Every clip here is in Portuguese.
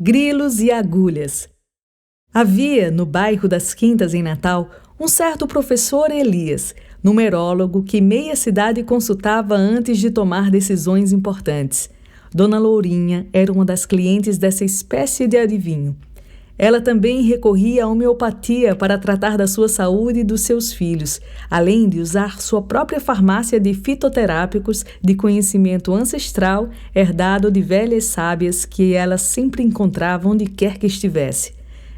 Grilos e agulhas. Havia, no bairro das Quintas, em Natal, um certo professor Elias, numerólogo que meia cidade consultava antes de tomar decisões importantes. Dona Lourinha era uma das clientes dessa espécie de adivinho. Ela também recorria à homeopatia para tratar da sua saúde e dos seus filhos, além de usar sua própria farmácia de fitoterápicos de conhecimento ancestral herdado de velhas sábias que ela sempre encontrava onde quer que estivesse.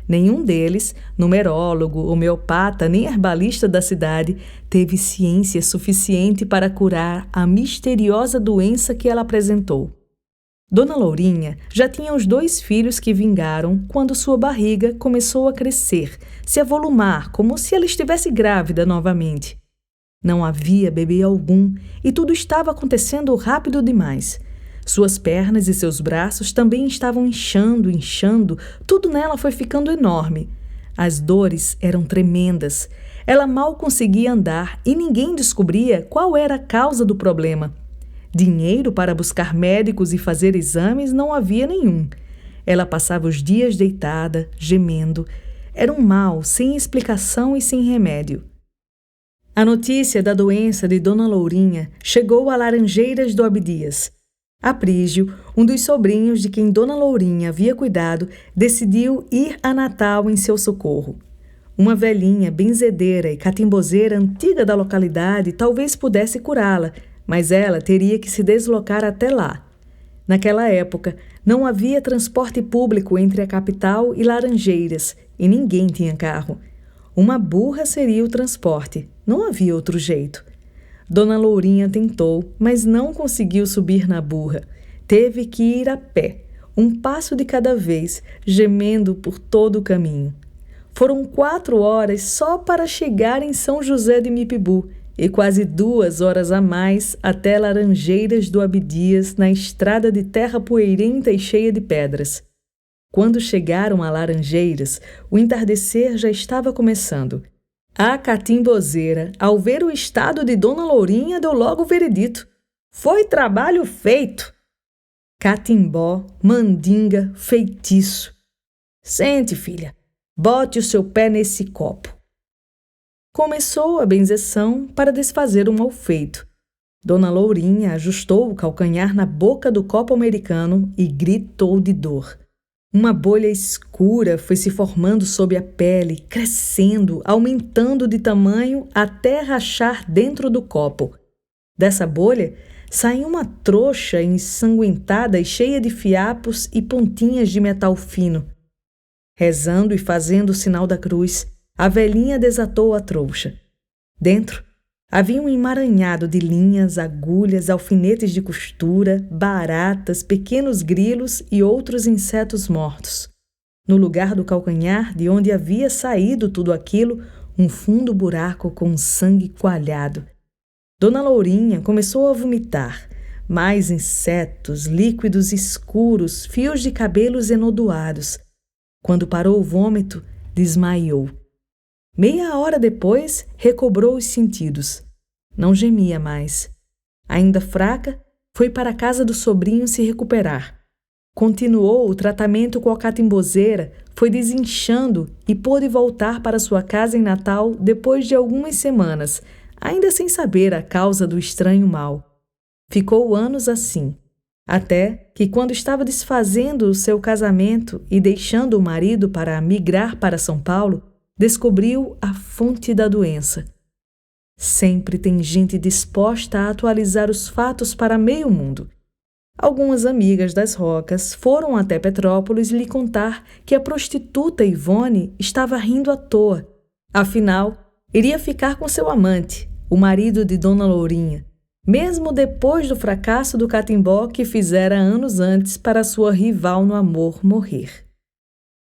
Nenhum deles, numerólogo, homeopata nem herbalista da cidade, teve ciência suficiente para curar a misteriosa doença que ela apresentou. Dona Lourinha já tinha os 2 filhos que vingaram quando sua barriga começou a crescer, se avolumar, como se ela estivesse grávida novamente. Não havia bebê algum e tudo estava acontecendo rápido demais. Suas pernas e seus braços também estavam inchando, tudo nela foi ficando enorme. As dores eram tremendas. Ela mal conseguia andar e ninguém descobria qual era a causa do problema. Dinheiro para buscar médicos e fazer exames não havia nenhum. Ela passava os dias deitada, gemendo. Era um mal sem explicação e sem remédio. A notícia da doença de Dona Lourinha chegou a Laranjeiras do Abdias. Aprígio, um dos sobrinhos de quem Dona Lourinha havia cuidado, decidiu ir a Natal em seu socorro. Uma velhinha benzedeira e catimbozeira antiga da localidade talvez pudesse curá-la, mas ela teria que se deslocar até lá. Naquela época, não havia transporte público entre a capital e Laranjeiras, e ninguém tinha carro. Uma burra seria o transporte, não havia outro jeito. Dona Lourinha tentou, mas não conseguiu subir na burra. Teve que ir a pé, um passo de cada vez, gemendo por todo o caminho. Foram 4 horas só para chegar em São José de Mipibu, e quase 2 horas a mais até Laranjeiras do Abdias, na estrada de terra poeirenta e cheia de pedras. Quando chegaram a Laranjeiras, o entardecer já estava começando. A catimbozeira, ao ver o estado de Dona Lourinha, deu logo o veredito. Foi trabalho feito! Catimbó, mandinga, feitiço. Sente, filha, bote o seu pé nesse copo. Começou a benzeção para desfazer o mal feito. Dona Lourinha ajustou o calcanhar na boca do copo americano e gritou de dor. Uma bolha escura foi se formando sob a pele, crescendo, aumentando de tamanho até rachar dentro do copo. Dessa bolha saiu uma trouxa ensanguentada e cheia de fiapos e pontinhas de metal fino. Rezando e fazendo o sinal da cruz, a velhinha desatou a trouxa. Dentro havia um emaranhado de linhas, agulhas, alfinetes de costura, baratas, pequenos grilos e outros insetos mortos. No lugar do calcanhar, de onde havia saído tudo aquilo, um fundo buraco com sangue coalhado. Dona Lourinha começou a vomitar. Mais insetos, líquidos escuros, fios de cabelos enodoados. Quando parou o vômito, desmaiou. Meia hora depois, recobrou os sentidos. Não gemia mais. Ainda fraca, foi para a casa do sobrinho se recuperar. Continuou o tratamento com a catimbozeira, foi desinchando e pôde voltar para sua casa em Natal depois de algumas semanas, ainda sem saber a causa do estranho mal. Ficou anos assim, até que, quando estava desfazendo o seu casamento e deixando o marido para migrar para São Paulo, descobriu a fonte da doença. Sempre tem gente disposta a atualizar os fatos para meio mundo. Algumas amigas das Rocas foram até Petrópolis lhe contar que a prostituta Ivone estava rindo à toa. Afinal, iria ficar com seu amante, o marido de Dona Lourinha, mesmo depois do fracasso do catimbó que fizera anos antes para sua rival no amor morrer.